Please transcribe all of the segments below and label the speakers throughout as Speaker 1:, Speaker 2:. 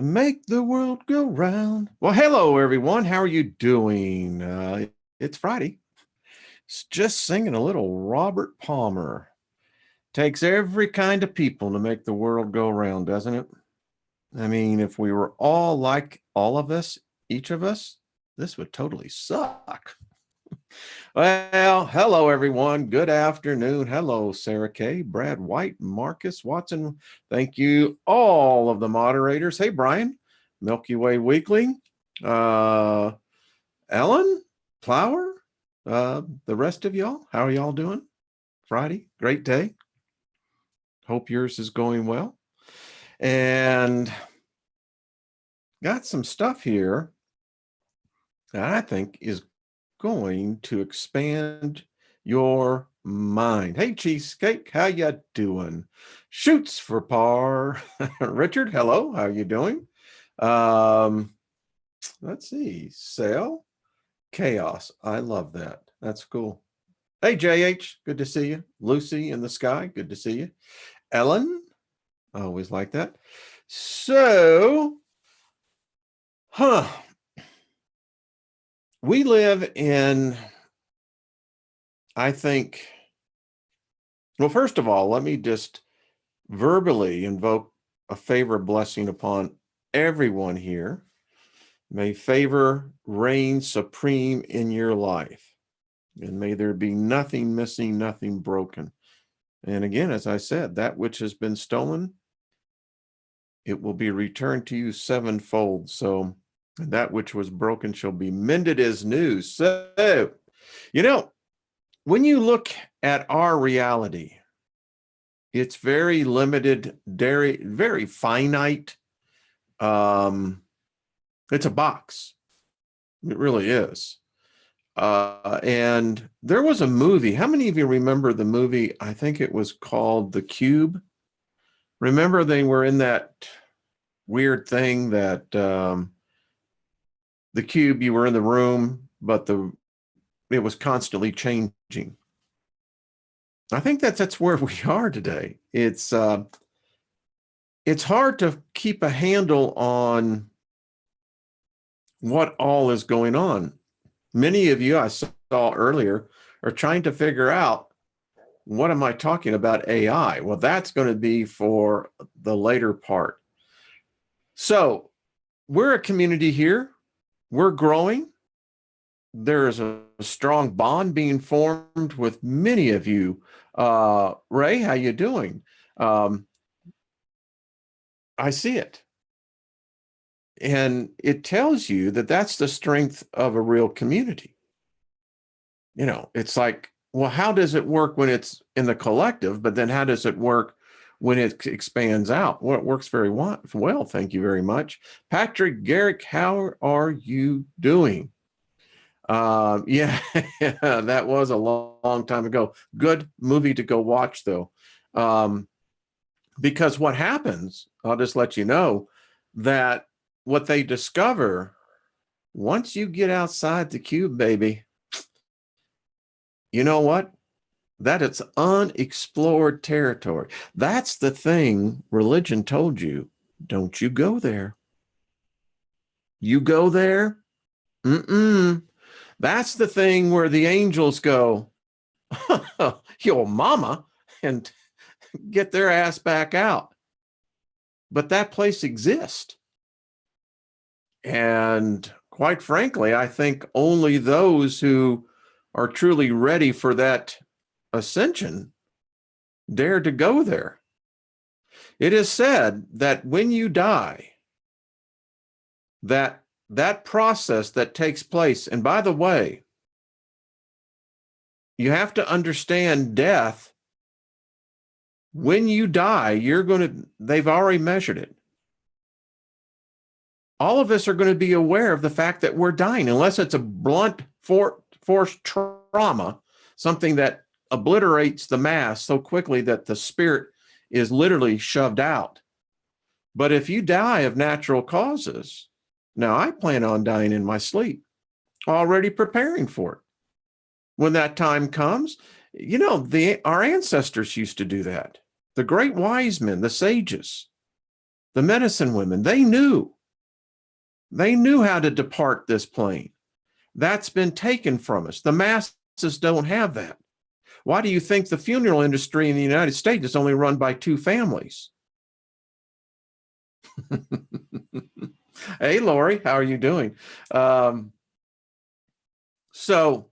Speaker 1: Make the world go round. Well, hello, everyone. How are you doing? It's Friday. It's just singing a little Robert Palmer. Takes every kind of people to make the world go round, doesn't it? I mean, if we were all like all of us, each of us, this would totally suck. Well, hello, everyone. Good afternoon. Hello, Sarah Kay, Brad White, Marcus Watson. Thank you, all of the moderators. Hey, Brian, Milky Way Weekly, uh, Ellen, Flower, the rest of y'all. How are y'all doing? Friday, great day. Hope yours is going well. And got some stuff here that I think is going to expand your mind. Hey, Cheesecake, how you doing? Shoots for par. Richard, hello, how you doing? Um, let's see, Sale, Chaos. I love that. That's cool. Hey, JH, good to see you. Lucy in the sky, good to see you. Ellen, I always like that. So, we live in, I think, well, first of all, let me just verbally invoke a favor blessing upon everyone here. May favor reign supreme in your life, and may there be nothing missing, nothing broken. And again, as I said, that which has been stolen, it will be returned to you sevenfold. So that which was broken shall be mended as new. So, when you look at our reality, it's very limited, very finite. It's a box. It really is. And there was a movie. How many of you remember the movie? I think it was called The Cube. Remember they were in that weird thing that the cube, you were in the room, but it was constantly changing. I think that's where we are today. It's hard to keep a handle on what all is going on. Many of you I saw earlier are trying to figure out, what am I talking about AI? Well, that's going to be for the later part. So we're a community here. We're growing. There's a strong bond being formed with many of you. Ray, how you doing? I see it. And it tells you that that's the strength of a real community. It's like, well, how does it work when it's in the collective, but then how does it work when it expands out? Well, it works very well. Thank you very much. Patrick Garrick, how are you doing? Yeah, that was a long time ago. Good movie to go watch, though. Because what happens, I'll just let you know, that what they discover once you get outside the cube, baby, you know what? That it's unexplored territory. That's the thing religion told you. Don't you go there. You go there? Mm-mm. That's the thing where the angels go, your mama, and get their ass back out. But that place exists. And quite frankly, I think only those who are truly ready for that ascension dare to go there. It is said that when you die, that process that takes place, and by the way, you have to understand death. When you die, they've already measured it. All of us are going to be aware of the fact that we're dying, unless it's a blunt force trauma, something that obliterates the mass so quickly that the spirit is literally shoved out. But if you die of natural causes, now I plan on dying in my sleep, already preparing for it. When that time comes, our ancestors used to do that. The great wise men, the sages, The medicine women, they knew how to depart this plane. That's been taken from us. The masses don't have that. Why do you think the funeral industry in the United States is only run by 2 families? Hey, Lori, how are you doing? So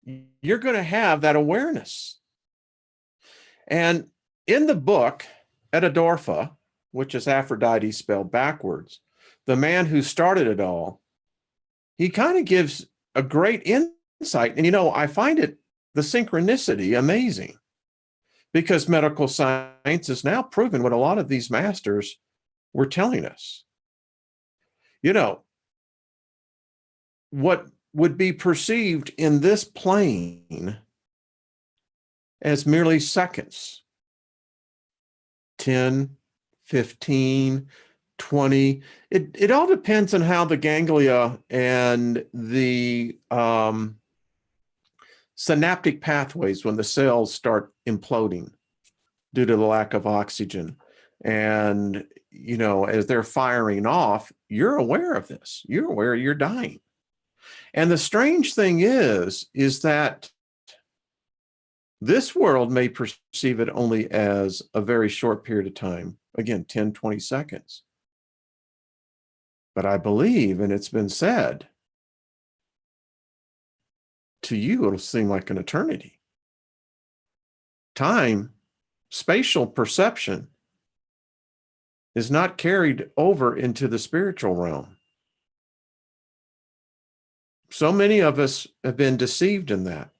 Speaker 1: you're going to have that awareness. And in the book, Edadorfa, which is Aphrodite spelled backwards, the man who started it all, he kind of gives a great insight. And, I find the synchronicity amazing, because medical science has now proven what a lot of these masters were telling us. What would be perceived in this plane as merely seconds, 10, 15, 20. It all depends on how the ganglia and the synaptic pathways, when the cells start imploding due to the lack of oxygen. And, as they're firing off, you're aware of this. You're aware you're dying. And the strange thing is that this world may perceive it only as a very short period of time. Again, 10, 20 seconds. But I believe, and it's been said, to you, it'll seem like an eternity. Time, spatial perception, is not carried over into the spiritual realm. So many of us have been deceived in that.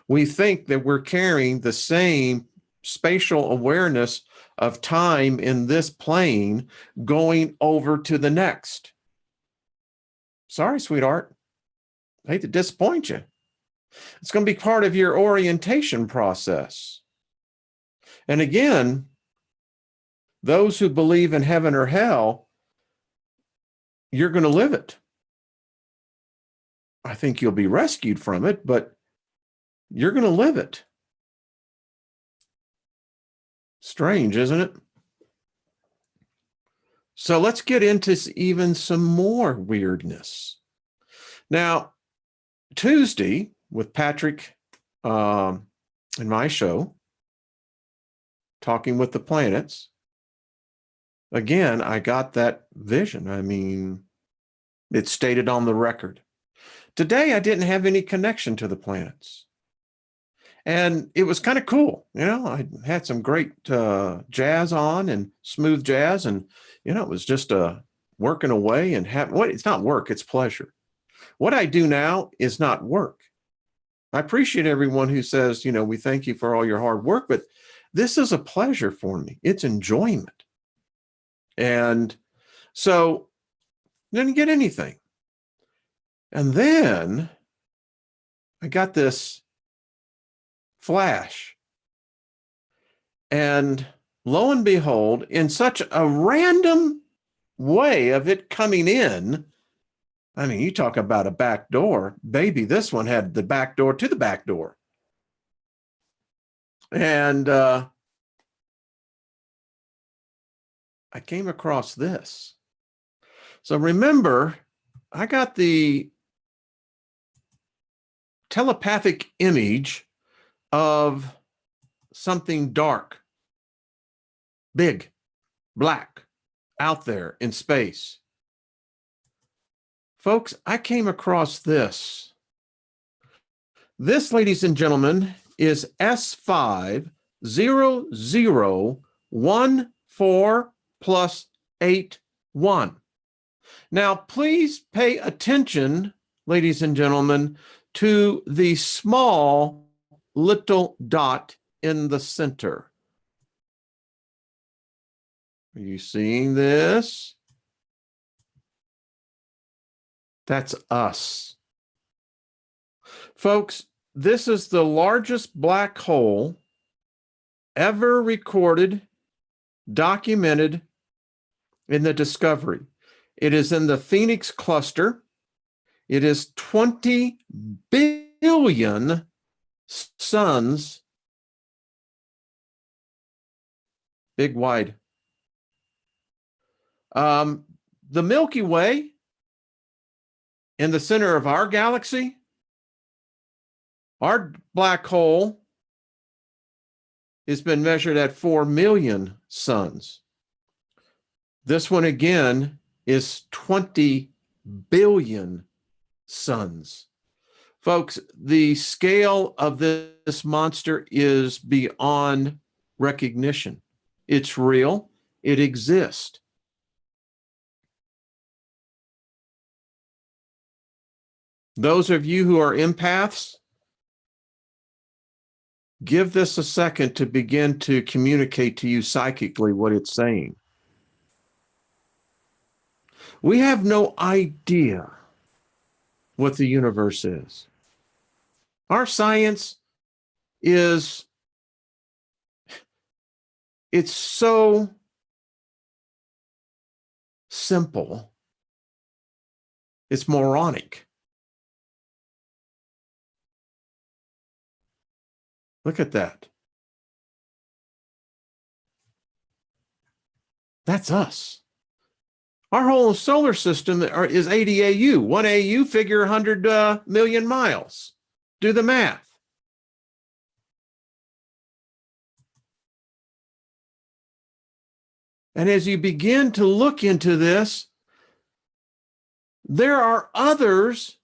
Speaker 1: We think that we're carrying the same spatial awareness of time in this plane going over to the next. Sorry, sweetheart. I hate to disappoint you. It's going to be part of your orientation process. And again, those who believe in heaven or hell, you're going to live it. I think you'll be rescued from it, but you're going to live it. Strange, isn't it? So let's get into even some more weirdness. Now, Tuesday with Patrick in my show, Talking with the Planets, again, I got that vision. I mean, it's stated on the record. Today, I didn't have any connection to the planets. And it was kind of cool. I had some great jazz on, and smooth jazz. And, it was just working away and it's not work, it's pleasure. What I do now is not work. I appreciate everyone who says, we thank you for all your hard work, but this is a pleasure for me. It's enjoyment. And so didn't get anything. And then I got this flash. And lo and behold, in such a random way of it coming in, I mean, you talk about a back door. Baby, this one had the back door to the back door. And I came across this. So remember, I got the telepathic image of something dark, big, black, out there in space. Folks, I came across this. This, ladies and gentlemen, is S50014+81. Now, please pay attention, ladies and gentlemen, to the small little dot in the center. Are you seeing this? That's us. Folks, this is the largest black hole ever recorded, documented in the discovery. It is in the Phoenix cluster. It is 20 billion suns, big, wide Um, the Milky Way in the center of our galaxy, our black hole has been measured at 4 million suns. This one again is 20 billion suns. Folks, the scale of this monster is beyond recognition. It's real. It exists. Those of you who are empaths, give this a second to begin to communicate to you psychically what it's saying. We have no idea what the universe is. Our science is, it's so simple. It's moronic. Look at that. That's us. Our whole solar system is 80 AU. 1 AU, figure 100 million miles. Do the math. And as you begin to look into this, there are others,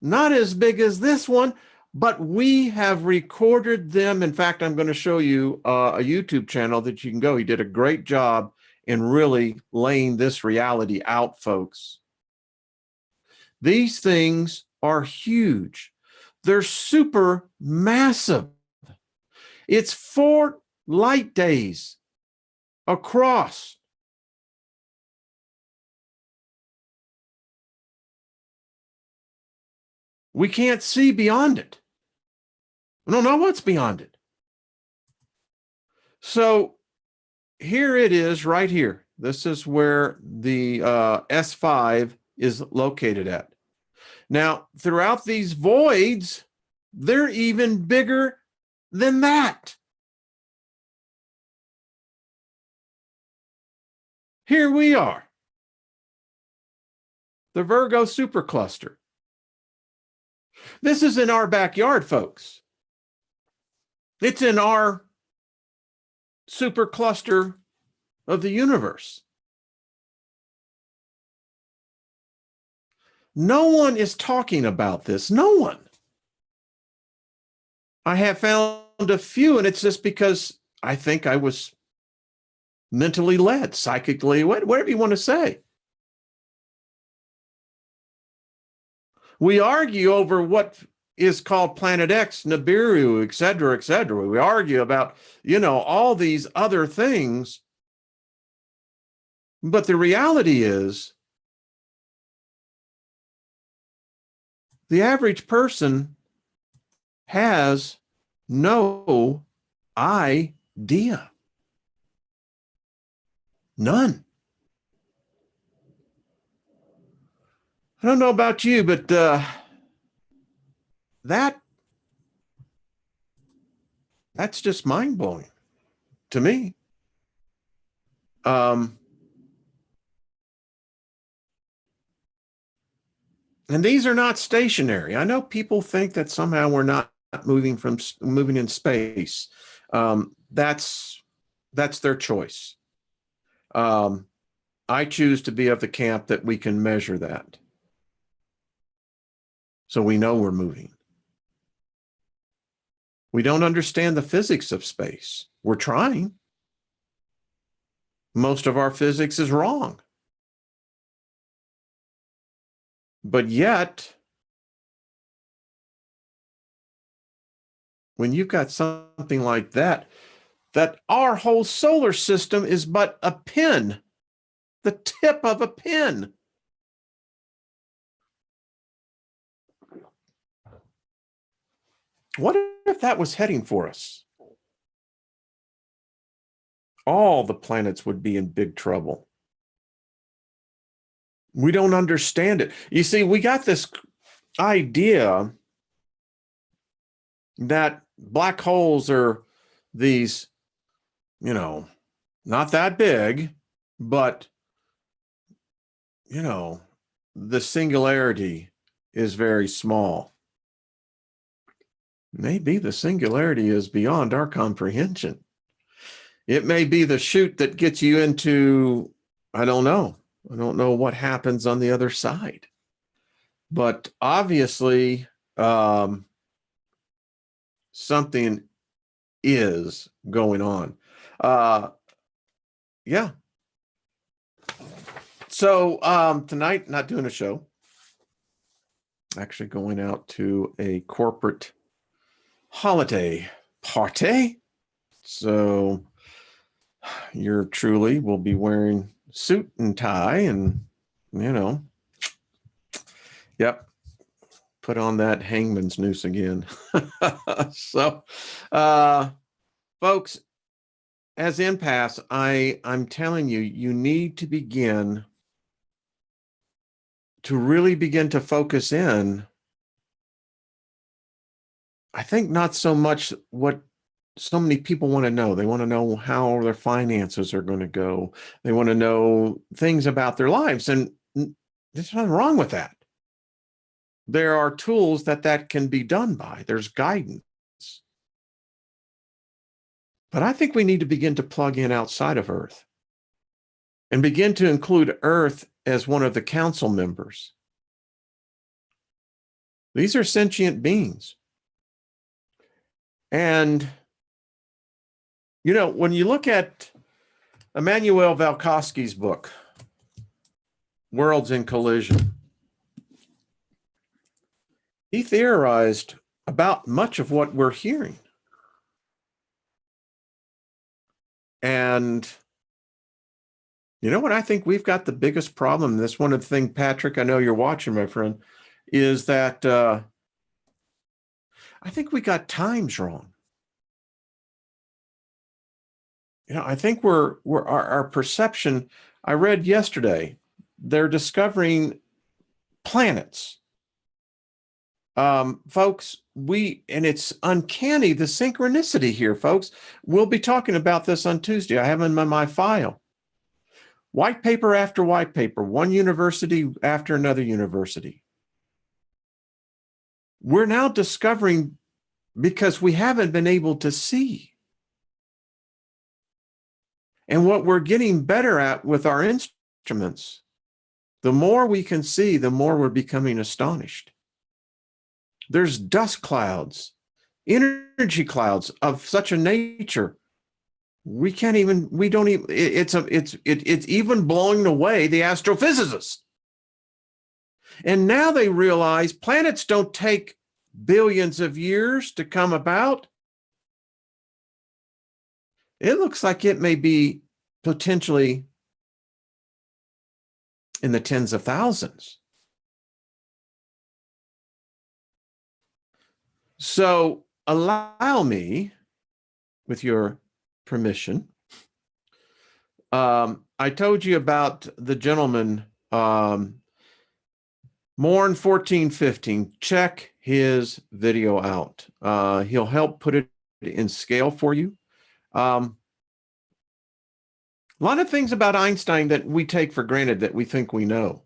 Speaker 1: not as big as this one, but we have recorded them. In fact, I'm going to show you a YouTube channel that you can go. He did a great job in really laying this reality out, folks. These things are huge. They're super massive. It's 4 light days across. We can't see beyond it. We don't know what's beyond it. So here it is right here. This is where the S5 is located at. Now, throughout these voids, they're even bigger than that. Here we are, the Virgo supercluster. This is in our backyard, folks. It's in our supercluster of the universe. No one is talking about this. No one. I have found a few, and it's just because I think I was mentally led, psychically, whatever you want to say. We argue over what is called Planet X, Nibiru, et cetera, et cetera. We argue about, all these other things. But the reality is, the average person has no idea. None. I don't know about you, but that's just mind-blowing to me. And these are not stationary. I know people think that somehow we're not moving in space. That's their choice. I choose to be of the camp that we can measure that, so we know we're moving. We don't understand the physics of space. We're trying. Most of our physics is wrong. But yet, when you've got something like that our whole solar system is but a pin, the tip of a pin. What if that was heading for us? All the planets would be in big trouble. We don't understand it. You see, we got this idea that black holes are these, not that big, but the singularity is very small. Maybe the singularity is beyond our comprehension. It may be the chute that gets you into, I don't know. I don't know what happens on the other side. But obviously, something is going on. Yeah. So tonight, not doing a show. Actually going out to a corporate holiday party. So you're truly will be wearing suit and tie and, yep, put on that hangman's noose again. So, folks, as impasse, I'm telling you, you need to really begin to focus in. I think not so much what so many people want to know. They want to know how their finances are going to go. They want to know things about their lives. And there's nothing wrong with that. There are tools that can be done by. There's guidance. But I think we need to begin to plug in outside of Earth and begin to include Earth as one of the council members. These are sentient beings. And, when you look at Immanuel Valkowski's book, Worlds in Collision, he theorized about much of what we're hearing. And you know what? I think we've got the biggest problem. This one of the things, Patrick, I know you're watching, my friend, is that I think we got times wrong. I think our perception. I read yesterday, they're discovering planets. Folks, and it's uncanny, the synchronicity here, folks. We'll be talking about this on Tuesday. I have them in my file. White paper after white paper, one university after another university. We're now discovering because we haven't been able to see. And what we're getting better at with our instruments, the more we can see, the more we're becoming astonished. There's dust clouds, energy clouds of such a nature. It's even blowing away the astrophysicists. And now they realize planets don't take billions of years to come about. It looks like it may be potentially in the tens of thousands. So allow me, with your permission, I told you about the gentleman, Morn 1415. Check his video out. He'll help put it in scale for you. A lot of things about Einstein that we take for granted that we think we know.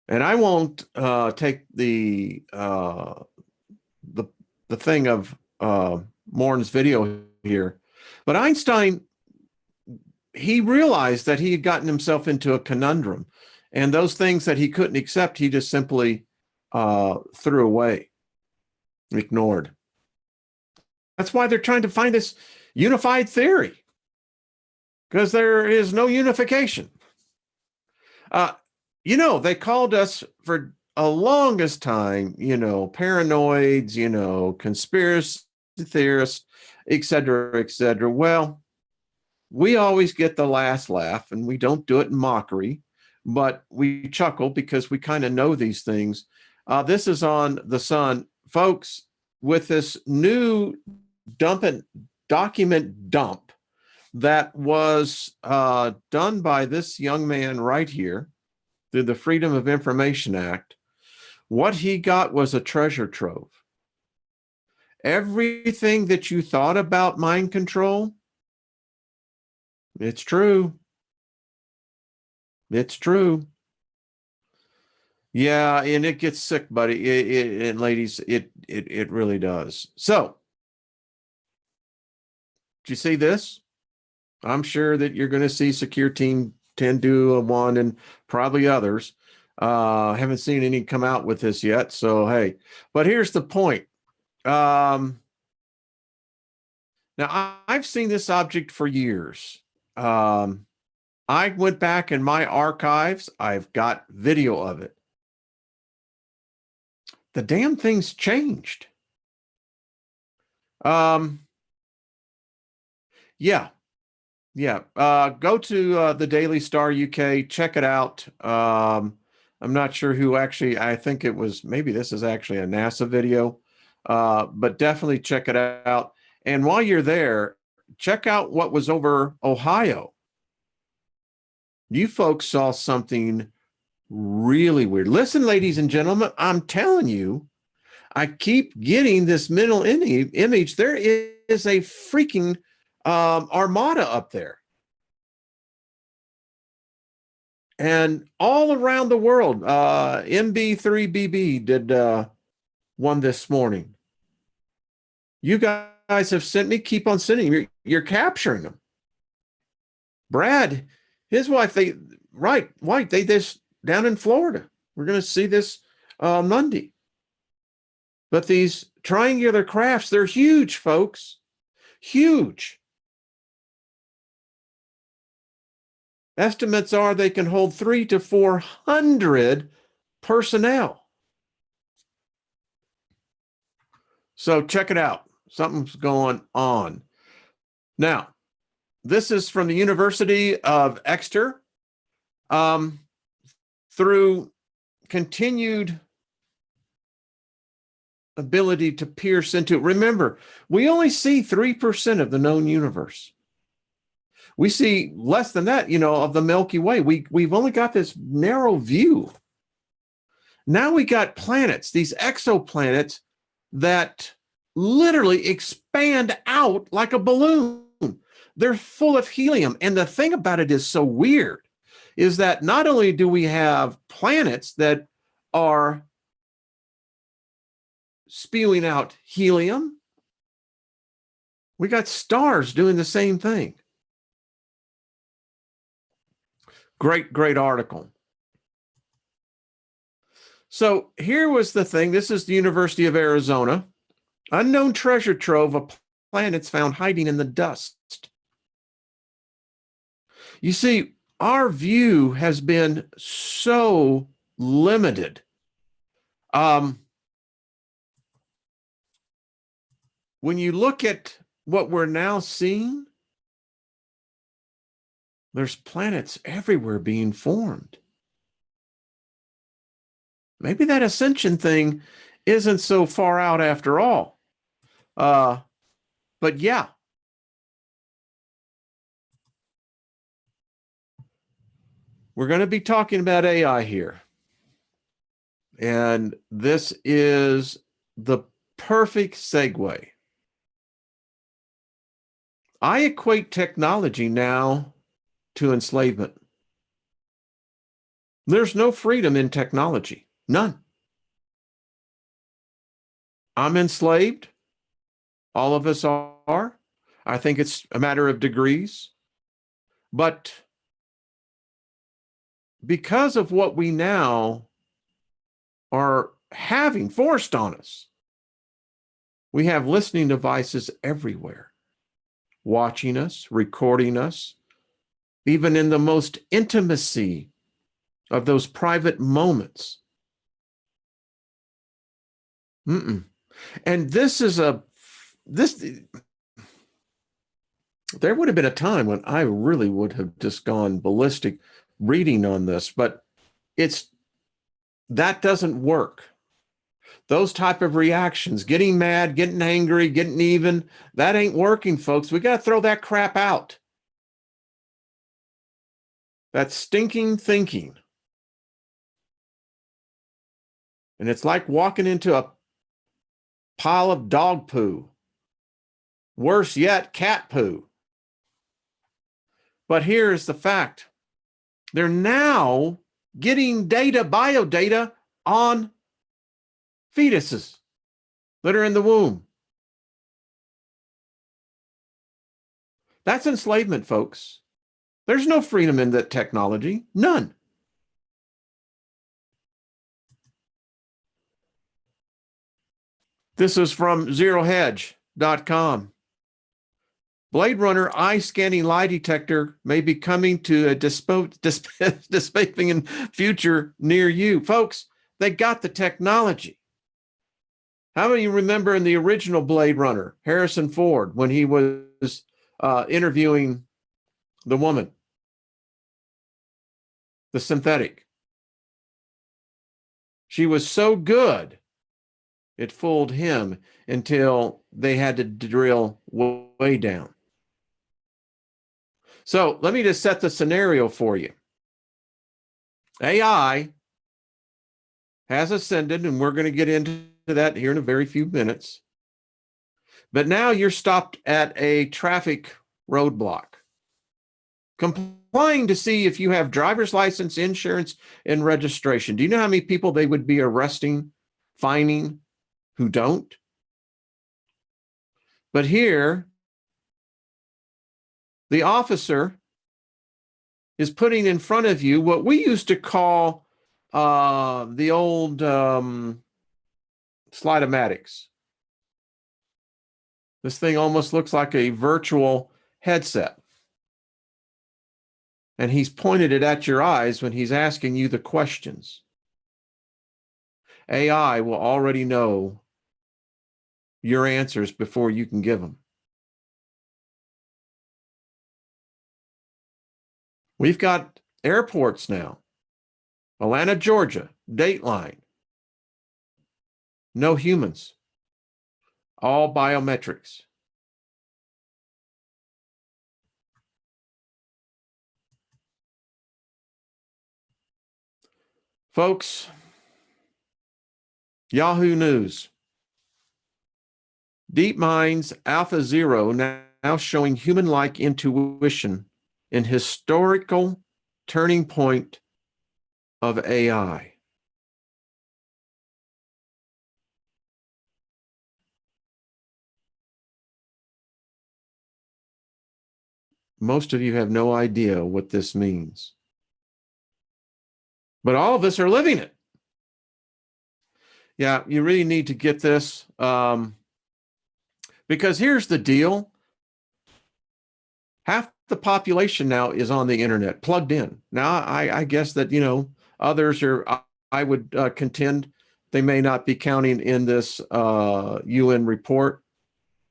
Speaker 1: And I won't take the thing of Morn's video here, but Einstein, he realized that he had gotten himself into a conundrum, and those things that he couldn't accept, he just simply threw away, ignored. That's why they're trying to find this unified theory, because there is no unification. They called us for a longest time, paranoids, conspiracy theorists, et cetera, et cetera. Well, we always get the last laugh, and we don't do it in mockery, but we chuckle because we kind of know these things. This is on the Sun. Folks, with this new document dump that was done by this young man right here through the Freedom of Information Act, what he got was a treasure trove. Everything that you thought about mind control, it's true. It's true. Yeah, and it gets sick, buddy. And ladies, it really does. So, do you see this? I'm sure that you're going to see Secure Team 10.2.1 and probably others. Haven't seen any come out with this yet. So, hey, but here's the point. Now, I've seen this object for years. I went back in my archives. I've got video of it. The damn thing's changed. Yeah, yeah. Go to the Daily Star UK. Check it out. I'm not sure who actually. I think it was maybe this is actually a NASA video, but definitely check it out. And while you're there, check out what was over Ohio. You folks saw something really weird. Listen, ladies and gentlemen, I'm telling you, I keep getting this mental image. There is a freaking armada up there. And all around the world, MB3BB did one this morning. You guys have sent me, keep on sending. You're capturing them. Brad, his wife, they this down in Florida. We're going to see this Monday. But these triangular crafts, they're huge, folks. Huge. Estimates are they can hold 300 to 400 personnel. So check it out. Something's going on. Now, this is from the University of Exeter. Through continued ability to pierce into it. Remember, we only see 3% of the known universe. We see less than that, of the Milky Way. We've only got this narrow view. Now we got planets, these exoplanets that literally expand out like a balloon. They're full of helium. And the thing about it is so weird is that not only do we have planets that are spewing out helium, we got stars doing the same thing. Great article. So here was the thing. This is the University of Arizona. Unknown treasure trove of planets found hiding in the dust. You see, our view has been so limited. When you look at what we're now seeing, there's planets everywhere being formed. Maybe that ascension thing isn't so far out after all. But yeah. We're going to be talking about AI here. And this is the perfect segue. I equate technology now to enslavement. There's no freedom in technology. None. I'm enslaved. All of us are. I think it's a matter of degrees. But because of what we now are having forced on us, we have listening devices everywhere, watching us, recording us, even in the most intimacy of those private moments. And there would have been a time when I really would have just gone ballistic reading on this, but that doesn't work. Those type of reactions, getting mad, getting angry, getting even, that ain't working, folks. We got to throw that crap out. That stinking thinking. And it's like walking into a pile of dog poo. Worse yet, cat poo. But here's the fact. They're now getting data, biodata, on fetuses that are in the womb. That's enslavement, folks. There's no freedom in that technology. None. This is from zerohedge.com. Blade Runner eye scanning lie detector may be coming to a dystopian future near you. Folks, they got the technology. How many remember in the original Blade Runner, Harrison Ford, when he was interviewing the woman, the synthetic? She was so good, it fooled him until they had to drill way down. So let me just set the scenario for you. AI has ascended, and we're going to get into that here in a very few minutes. But now you're stopped at a traffic roadblock, complying to see if you have driver's license, insurance, and registration. Do you know how many people they would be arresting, fining, who don't? But here, the officer is putting in front of you what we used to call the old slide-o-matics. This thing almost looks like a virtual headset. And he's pointed it at your eyes when he's asking you the questions. AI will already know your answers before you can give them. We've got airports now. Atlanta, Georgia, Dateline. No humans. All biometrics. Folks, Yahoo News. DeepMind's Alpha Zero now showing human-like intuition in historical turning point of AI. Most of you have no idea what this means. But all of us are living it. Yeah, you really need to get this. Because here's the deal. Half the population now is on the internet, plugged in. Now, I guess that, others are, I would contend they may not be counting in this UN report.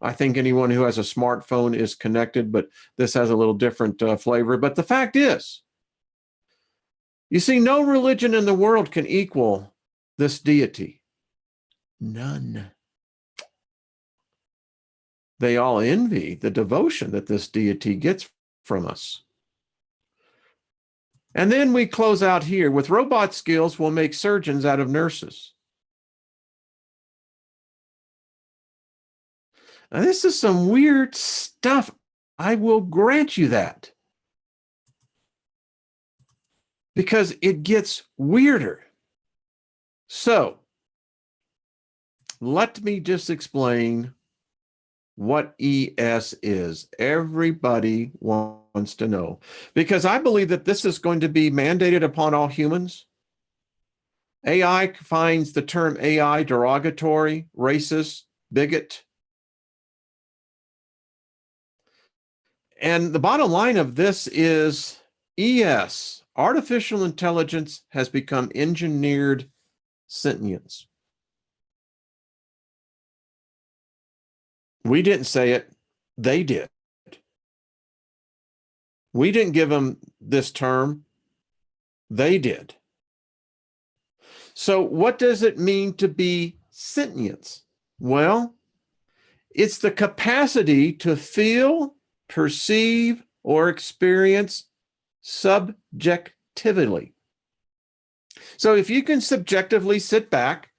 Speaker 1: I think anyone who has a smartphone is connected, but this has a little different flavor. But the fact is, you see, no religion in the world can equal this deity. None. They all envy the devotion that this deity gets from us. And then we close out here with robot skills will make surgeons out of nurses. Now, this is some weird stuff. I will grant you that. Because it gets weirder. So, let me just explain what ES is. Everybody wants to know. Because I believe that this is going to be mandated upon all humans. AI finds the term AI derogatory, racist, bigot. And the bottom line of this is ES, artificial intelligence, has become engineered sentience. We didn't say it, they did. We didn't give them this term, they did. So what does it mean to be sentience? Well, it's the capacity to feel, perceive, or experience subjectively. So if you can subjectively sit back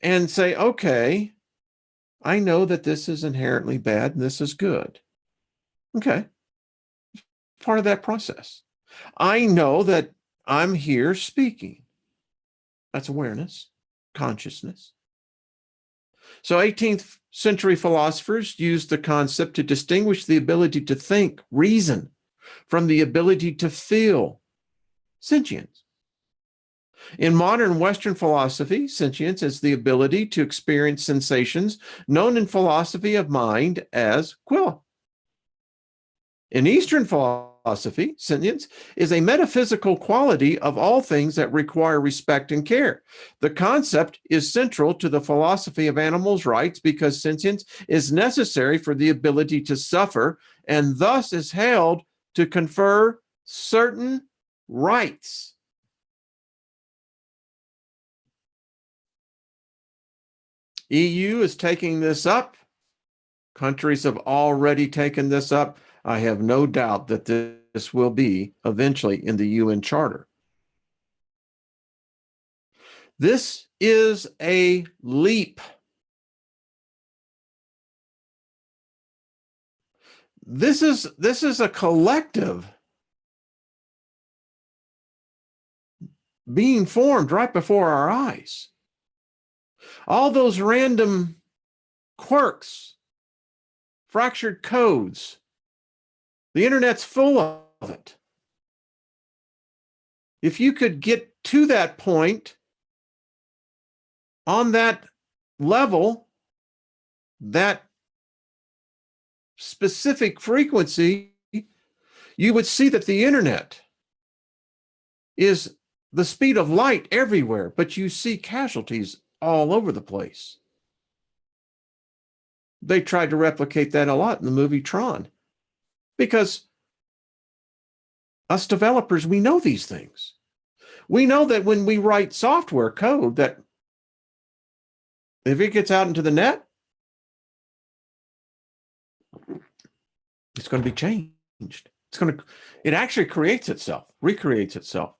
Speaker 1: and say, okay, I know that this is inherently bad and this is good. Okay. Part of that process. I know that I'm here speaking. That's awareness, consciousness. So 18th century philosophers used the concept to distinguish the ability to think, reason, from the ability to feel, sentience. In modern Western philosophy, sentience is the ability to experience sensations known in philosophy of mind as quia. In Eastern philosophy, sentience is a metaphysical quality of all things that require respect and care. The concept is central to the philosophy of animals' rights because sentience is necessary for the ability to suffer and thus is held to confer certain rights. EU is taking this up. Countries have already taken this up. I have no doubt that this will be eventually in the UN Charter. This is a leap. This is a collective being formed right before our eyes. All those random quirks, fractured codes, the internet's full of it. If you could get to that point on that level, that specific frequency, you would see that the internet is the speed of light everywhere, but you see casualties all over the place. They tried to replicate that a lot in the movie Tron because us developers, we know these things. We know that when we write software code, that if it gets out into the net, it's going to be changed. It actually creates itself, recreates itself.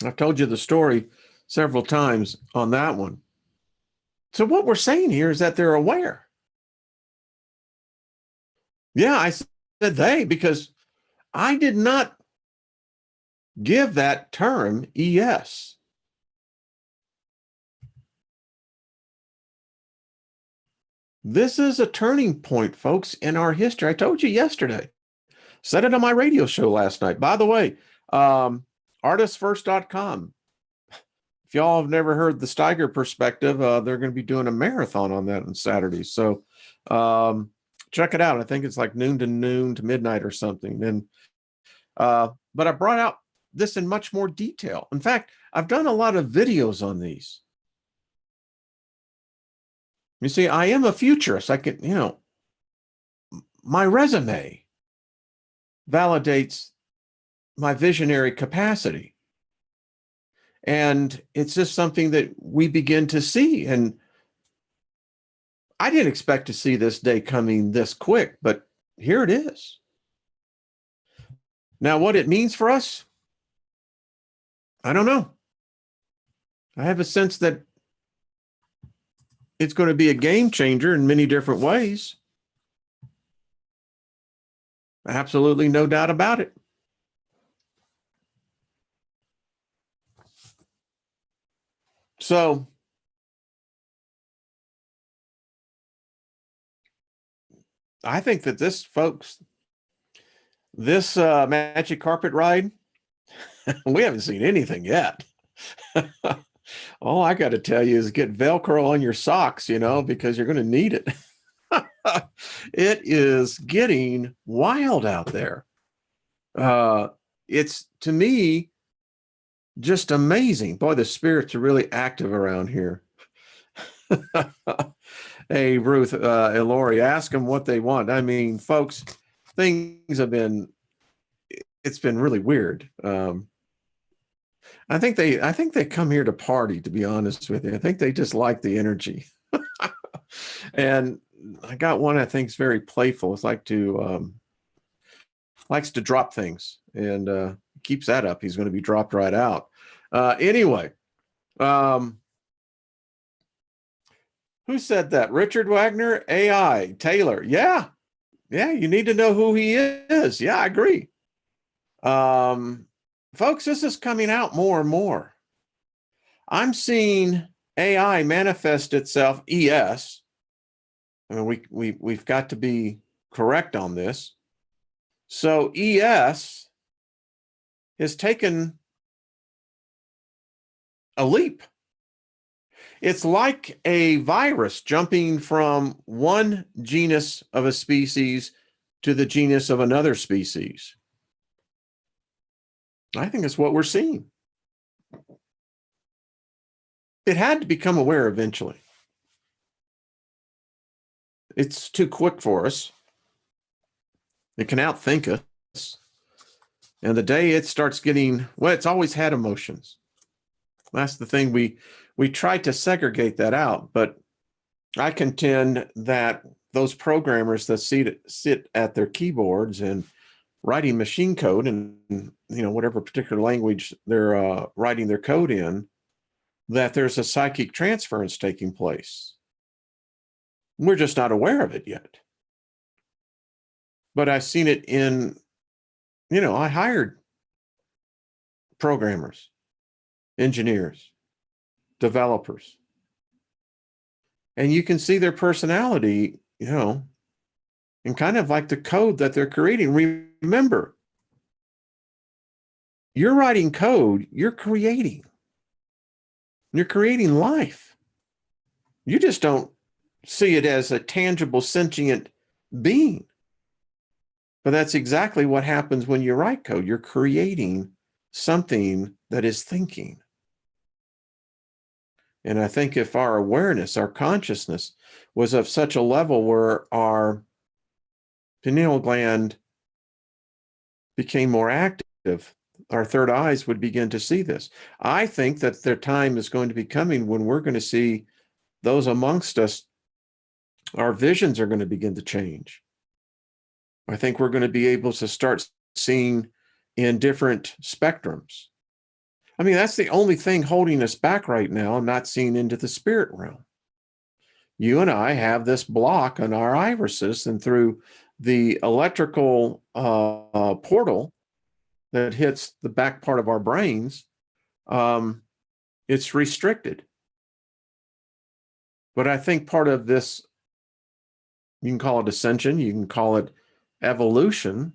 Speaker 1: I've told you the story several times on that one. So what we're saying here is that they're aware. Yeah, I said they because I did not give that term ES. This is a turning point, folks, in our history. I told you yesterday. Said it on my radio show last night. By the way, artistfirst.com. If y'all have never heard the Steiger Perspective, they're going to be doing a marathon on that on Saturday. So check it out. I think it's like noon to midnight or something. And but I brought out this in much more detail. In fact, I've done a lot of videos on these. You see, I am a futurist. I can, my resume validates my visionary capacity. And it's just something that we begin to see. And I didn't expect to see this day coming this quick, but here it is. Now, what it means for us, I don't know. I have a sense that it's going to be a game changer in many different ways. Absolutely no doubt about it. So I think that this, folks, this magic carpet ride, we haven't seen anything yet. All I got to tell you is get Velcro on your socks, because you're going to need it. It is getting wild out there. It's, to me, just amazing. Boy, the spirits are really active around here. Hey, Ruth, Lori, ask them what they want. I mean, folks, things have been, it's been really weird. I think they come here to party, to be honest with you. I think they just like the energy. And I got one I think is very playful. It's likes to drop things, and keeps that up, he's going to be dropped right out. Anyway, who said that? Richard Wagner, AI, Taylor. Yeah, you need to know who he is. Yeah, I agree. Folks, this is coming out more and more. I'm seeing AI manifest itself, ES. I mean, we've got to be correct on this. So ES has taken a leap. It's like a virus jumping from one genus of a species to the genus of another species. I think that's what we're seeing. It had to become aware eventually. It's too quick for us. It can outthink us. And the day it starts getting, well, it's always had emotions. That's the thing. We try to segregate that out, but I contend that those programmers that sit at their keyboards and writing machine code and whatever particular language they're writing their code in, that there's a psychic transference taking place. We're just not aware of it yet. But I've seen it in, I hired programmers, engineers, developers, and you can see their personality, and kind of like the code that they're creating. Remember, you're writing code, you're creating life. You just don't see it as a tangible, sentient being. But that's exactly what happens when you write code. You're creating something that is thinking. And I think if our awareness, our consciousness was of such a level where our pineal gland became more active, our third eyes would begin to see this. I think that their time is going to be coming when we're going to see those amongst us, our visions are going to begin to change. I think we're going to be able to start seeing in different spectrums. I mean, that's the only thing holding us back right now, not seeing into the spirit realm. You and I have this block on our irises, and through the electrical portal that hits the back part of our brains, it's restricted. But I think part of this, you can call it ascension, you can call it evolution,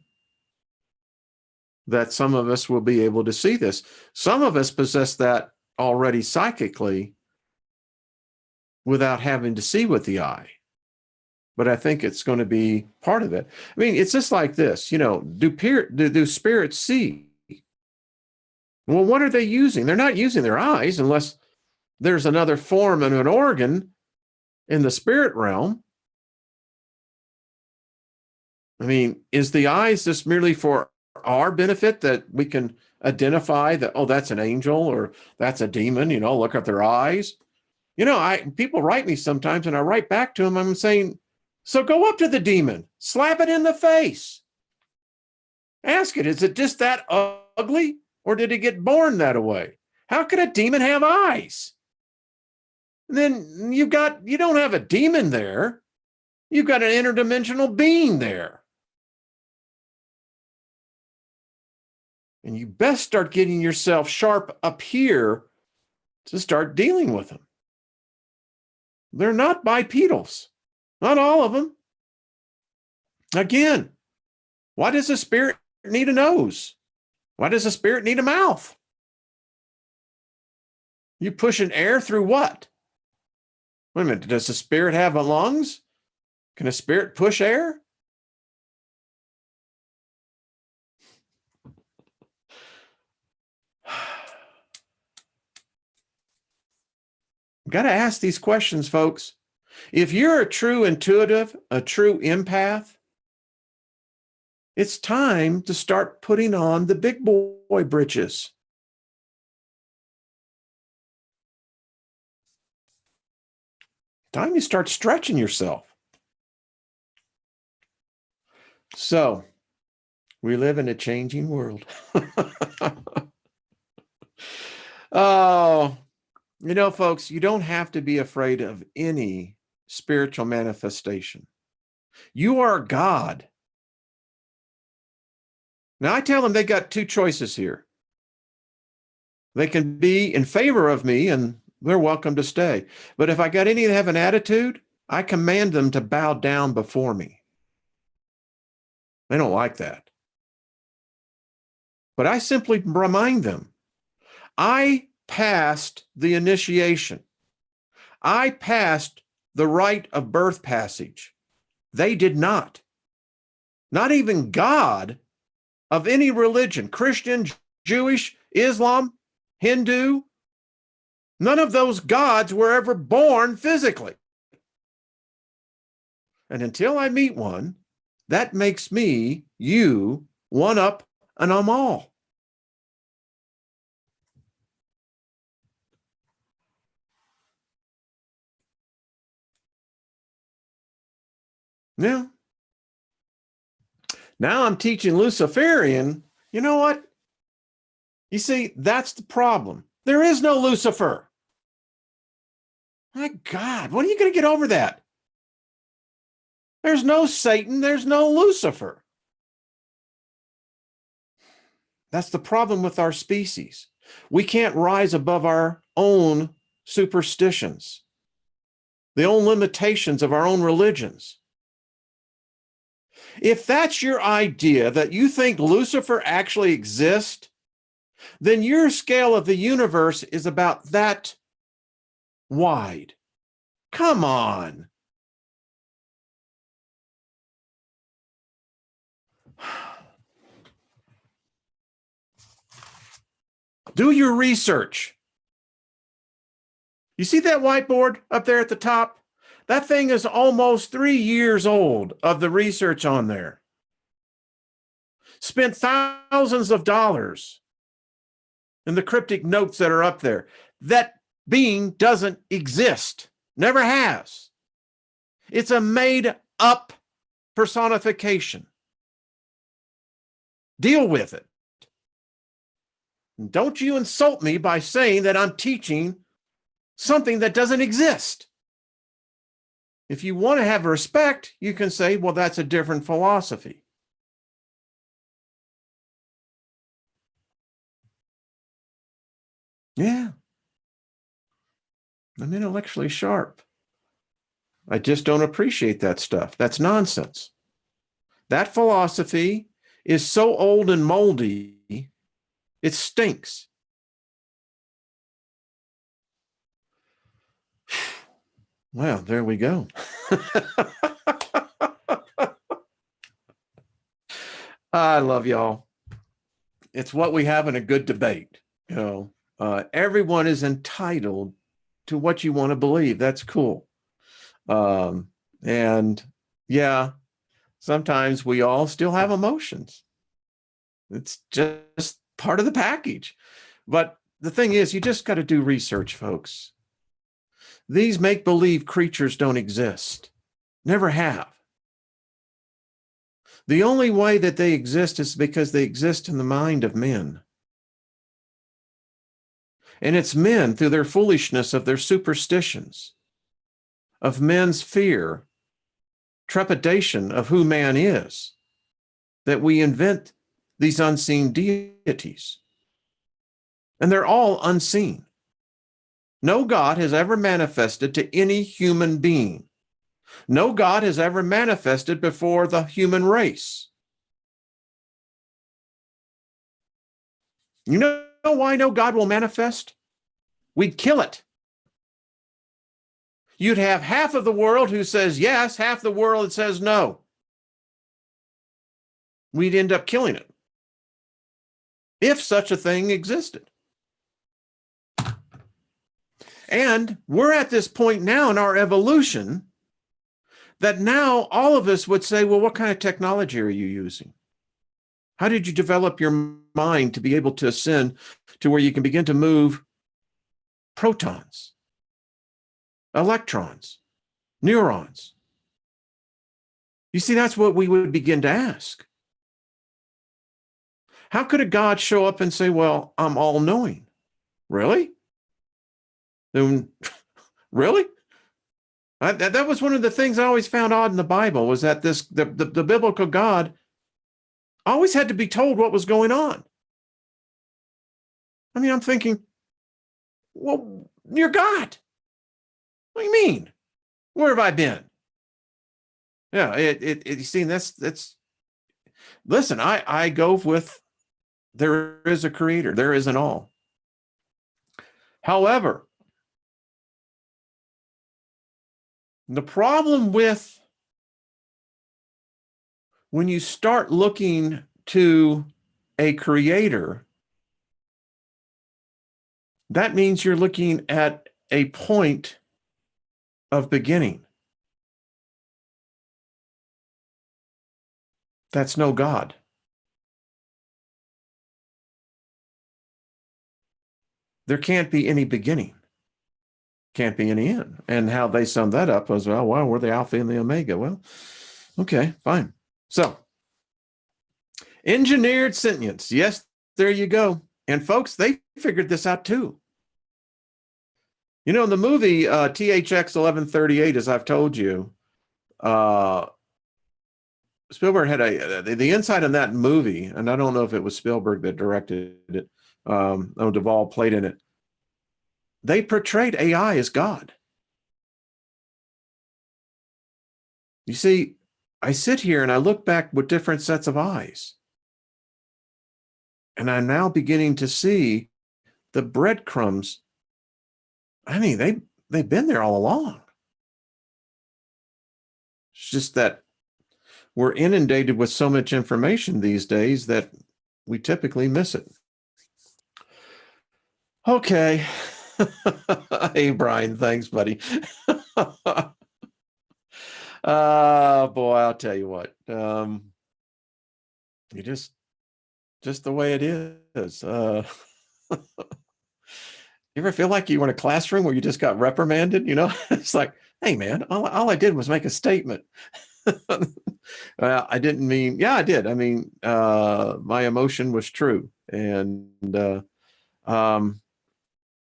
Speaker 1: that some of us will be able to see this. Some of us possess that already psychically without having to see with the eye. But I think it's going to be part of it. I mean, it's just like this, do spirits see? Well, what are they using? They're not using their eyes unless there's another form and an organ in the spirit realm. I mean, is the eyes just merely for our benefit that we can identify that, oh, that's an angel or that's a demon, look at their eyes? People write me sometimes and I write back to them. I'm saying, so go up to the demon, slap it in the face. Ask it, is it just that ugly or did it get born that way? How could a demon have eyes? And then you don't have a demon there. You've got an interdimensional being there. And you best start getting yourself sharp up here to start dealing with them. They're not bipedals. Not all of them. Again, why does a spirit need a nose? Why does a spirit need a mouth? You pushing air through what? Wait a minute, does a spirit have lungs? Can a spirit push air? Got to ask these questions, folks. If you're a true intuitive, a true empath, it's time to start putting on the big boy britches. Time you start stretching yourself. So, we live in a changing world. Oh, folks, you don't have to be afraid of any spiritual manifestation. You are God. Now, I tell them they got two choices here. They can be in favor of me and they're welcome to stay. But if I got any that have an attitude, I command them to bow down before me. They don't like that. But I simply remind them, I passed the initiation. I passed the rite of birth passage. They did not. Not even God of any religion, Christian, Jewish, Islam, Hindu, none of those gods were ever born physically. And until I meet one, that makes me, you, one up and I'm all. Yeah. Now I'm teaching Luciferian. You know what? You see, that's the problem. There is no Lucifer. My God, when are you going to get over that? There's no Satan. There's no Lucifer. That's the problem with our species. We can't rise above our own superstitions, the own limitations of our own religions. If that's your idea, that you think Lucifer actually exists, then your scale of the universe is about that wide. Come on. Do your research. You see that whiteboard up there at the top? That thing is almost 3 years old of the research on there. Spent thousands of dollars in the cryptic notes that are up there. That being doesn't exist, never has. It's a made-up personification. Deal with it. Don't you insult me by saying that I'm teaching something that doesn't exist. If you want to have respect, you can say, well, that's a different philosophy. Yeah. I'm intellectually sharp. I just don't appreciate that stuff. That's nonsense. That philosophy is so old and moldy, it stinks. Well, there we go. I love y'all. It's what we have in a good debate. Everyone is entitled to what you want to believe. That's cool. And yeah, sometimes we all still have emotions. It's just part of the package. But the thing is, you just got to do research, folks. These make-believe creatures don't exist. Never have. The only way that they exist is because they exist in the mind of men. And it's men, through their foolishness of their superstitions, of men's fear, trepidation of who man is, that we invent these unseen deities. And they're all unseen. No God has ever manifested to any human being. No God has ever manifested before the human race. You know why no God will manifest? We'd kill it. You'd have half of the world who says yes, half the world that says no. We'd end up killing it, if such a thing existed. And we're at this point now in our evolution that now all of us would say, well, what kind of technology are you using? How did you develop your mind to be able to ascend to where you can begin to move protons, electrons, neurons? You see, that's what we would begin to ask. How could a God show up and say, well, I'm all-knowing? Really? Then, really? That was one of the things I always found odd in the Bible, was that the biblical God always had to be told what was going on. I mean, I'm thinking, well, you're God. What do you mean? Where have I been? Yeah, you see, that's, listen, I go with there is a creator, there is an all. However, the problem with when you start looking to a creator, that means you're looking at a point of beginning. That's no God. There can't be any beginning, can't be any end. And how they sum that up was, well, we're the Alpha and the Omega. Well, okay, fine. So, engineered sentience. Yes, there you go. And folks, they figured this out too. You know, in the movie THX 1138, as I've told you, Spielberg had the insight in that movie, and I don't know if it was Spielberg that directed it. Duvall played in it. They portrayed AI as God. You see, I sit here and I look back with different sets of eyes, and I'm now beginning to see the breadcrumbs. I mean, they've been there all along. It's just that we're inundated with so much information these days that we typically miss it. Okay. Hey, Brian. Thanks, buddy. Boy, I'll tell you what. You just the way it is. You ever feel like you were in a classroom where you just got reprimanded? You know, it's like, hey, man, all I did was make a statement. I didn't mean, yeah, I did. I mean, my emotion was true. And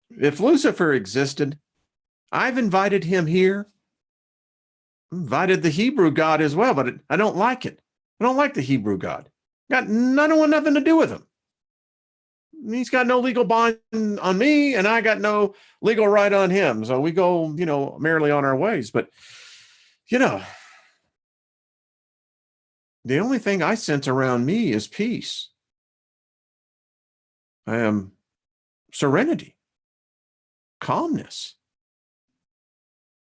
Speaker 1: if Lucifer existed, I've invited him here, invited the Hebrew God as well, but I don't like it. I don't like the Hebrew God. Got nothing to do with him. He's got no legal bond on me, and I got no legal right on him. So we go, merrily on our ways. But, the only thing I sense around me is peace. I am serenity, calmness.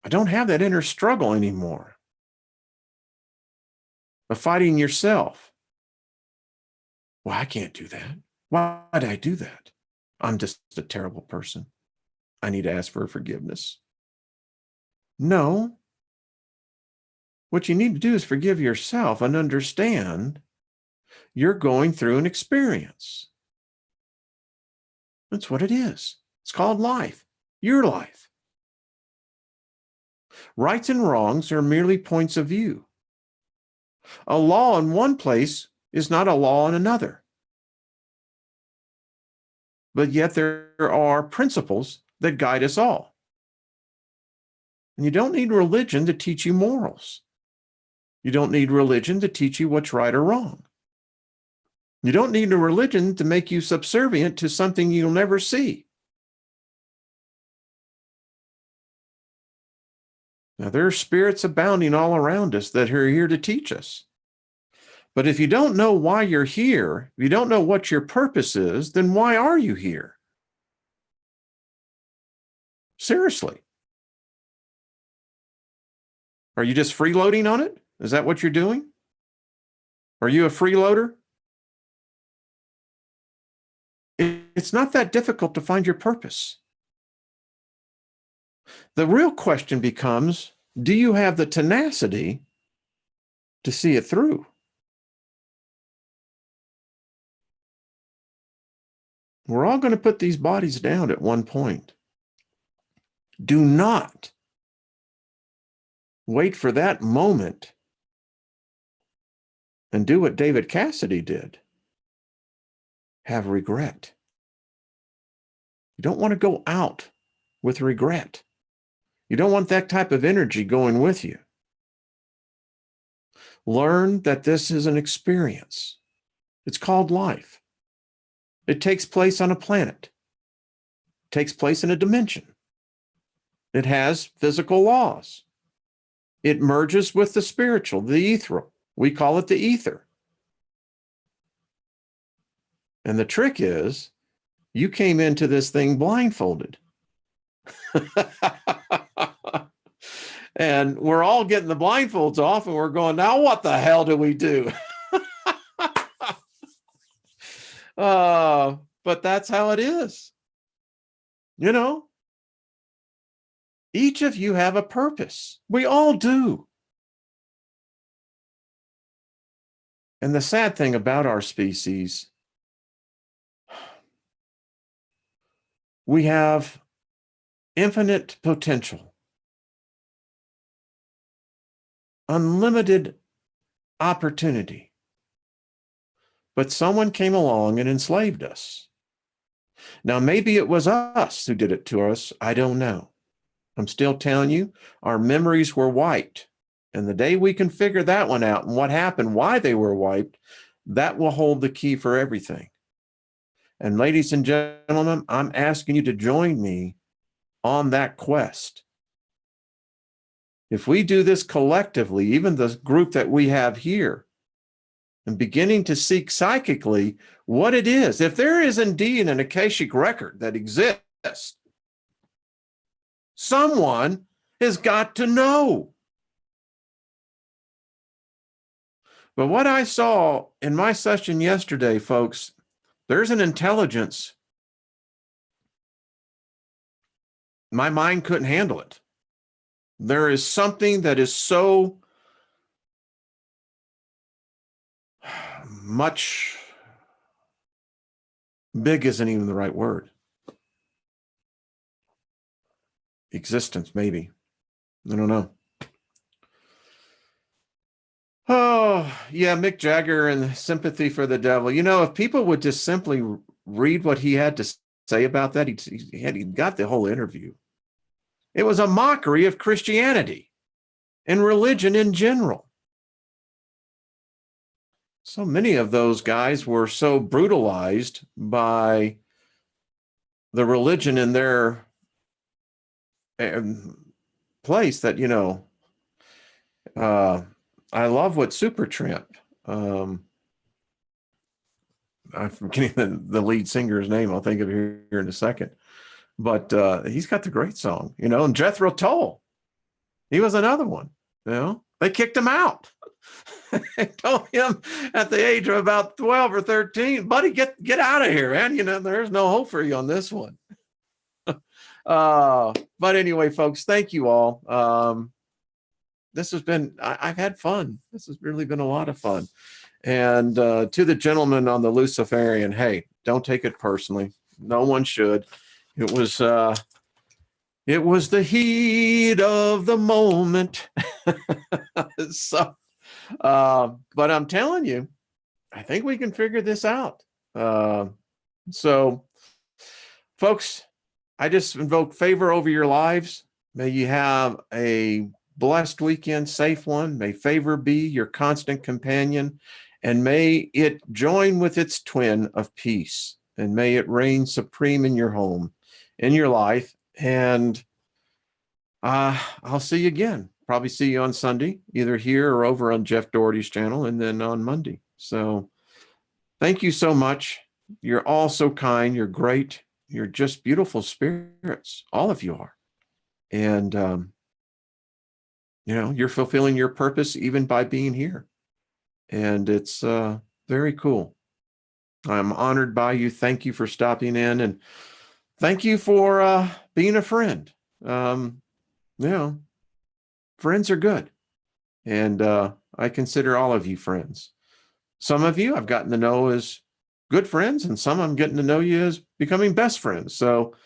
Speaker 1: I don't have that inner struggle anymore of fighting yourself. Well, I can't do that. Why did I do that? I'm just a terrible person. I need to ask for forgiveness. No. What you need to do is forgive yourself and understand you're going through an experience. That's what it is. It's called life, your life. Rights and wrongs are merely points of view. A law in one place is not a law in another. But yet there are principles that guide us all. And you don't need religion to teach you morals. You don't need religion to teach you what's right or wrong. You don't need a religion to make you subservient to something you'll never see. Now, there are spirits abounding all around us that are here to teach us. But if you don't know why you're here, if you don't know what your purpose is, then why are you here? Seriously. Are you just freeloading on it? Is that what you're doing? Are you a freeloader? It's not that difficult to find your purpose. The real question becomes, do you have the tenacity to see it through? We're all going to put these bodies down at one point. Do not wait for that moment and do what David Cassidy did. Have regret. You don't want to go out with regret. You don't want that type of energy going with you. Learn that this is an experience. It's called life. It takes place on a planet. takes place in a dimension. It has physical laws. It merges with the spiritual, the ethereal. We call it the ether. And the trick is, you came into this thing blindfolded. And we're all getting the blindfolds off and we're going, now what the hell do we do? But that's how it is. You know, each of you have a purpose. We all do. And the sad thing about our species, we have infinite potential, unlimited opportunity. But someone came along and enslaved us. Now, maybe it was us who did it to us. I don't know. I'm still telling you, our memories were wiped. And the day we can figure that one out and what happened, why they were wiped, that will hold the key for everything. And ladies and gentlemen, I'm asking you to join me on that quest. If we do this collectively, even the group that we have here, and beginning to seek psychically what it is, if there is indeed an Akashic record that exists, someone has got to know. But what I saw in my session yesterday, folks, there's an intelligence. My mind couldn't handle it. There is something that is so much, big isn't even the right word. Existence, maybe. I don't know. Oh, yeah, Mick Jagger and Sympathy for the Devil. You know, if people would just simply read what he had to say about that, he got the whole interview. It was a mockery of Christianity and religion in general. So many of those guys were so brutalized by the religion in their place that, you know, I love what Supertramp, I'm forgetting the lead singer's name. I'll think of it here in a second. But he's got the great song, you know, and Jethro Tull. He was another one, you know. They kicked him out. They told him at the age of about 12 or 13, buddy, get out of here, man. You know, there's no hope for you on this one. But anyway, folks, thank you all. This has been, I've had fun. This has really been a lot of fun. And to the gentleman on the Luciferian, hey, don't take it personally. No one should. It was the heat of the moment. So, but I'm telling you, I think we can figure this out. So, folks, I just invoke favor over your lives. May you have a blessed weekend, safe one. May favor be your constant companion, and may it join with its twin of peace, and may it reign supreme in your home, in your life. And I'll see you again. Probably see you on Sunday, either here or over on Jeff Doherty's channel, and then on Monday. So thank you so much. You're all so kind. You're great. You're just beautiful spirits. All of you are. And, you know, you're fulfilling your purpose even by being here. And it's very cool. I'm honored by you. Thank you for stopping in, and thank you for being a friend. You know, friends are good. And I consider all of you friends. Some of you I've gotten to know as good friends, and some I'm getting to know you as becoming best friends. So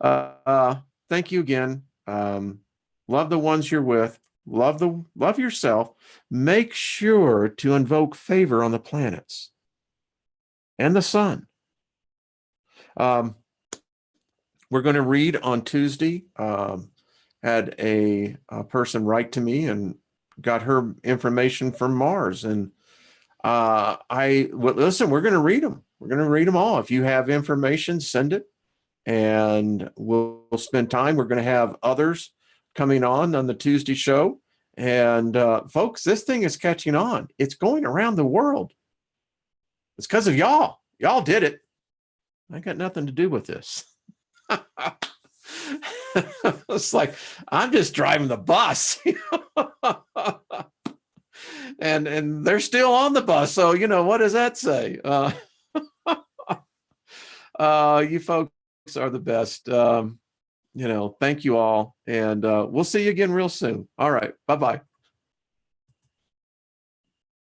Speaker 1: thank you again. Love the ones you're with. Love yourself. Make sure to invoke favor on the planets and the sun. We're going to read on Tuesday. Had a person write to me and got her information from Mars. And listen, we're going to read them. We're going to read them all. If you have information, send it. and we'll spend time. We're going to have others coming on the Tuesday show. And folks, this thing is catching on. It's going around the world. It's because of y'all. Y'all did it. I got nothing to do with this. It's like I'm just driving the bus. and they're still on the bus. So, what does that say? You folks are the best. Thank you all. And we'll see you again real soon. All right. Bye-bye.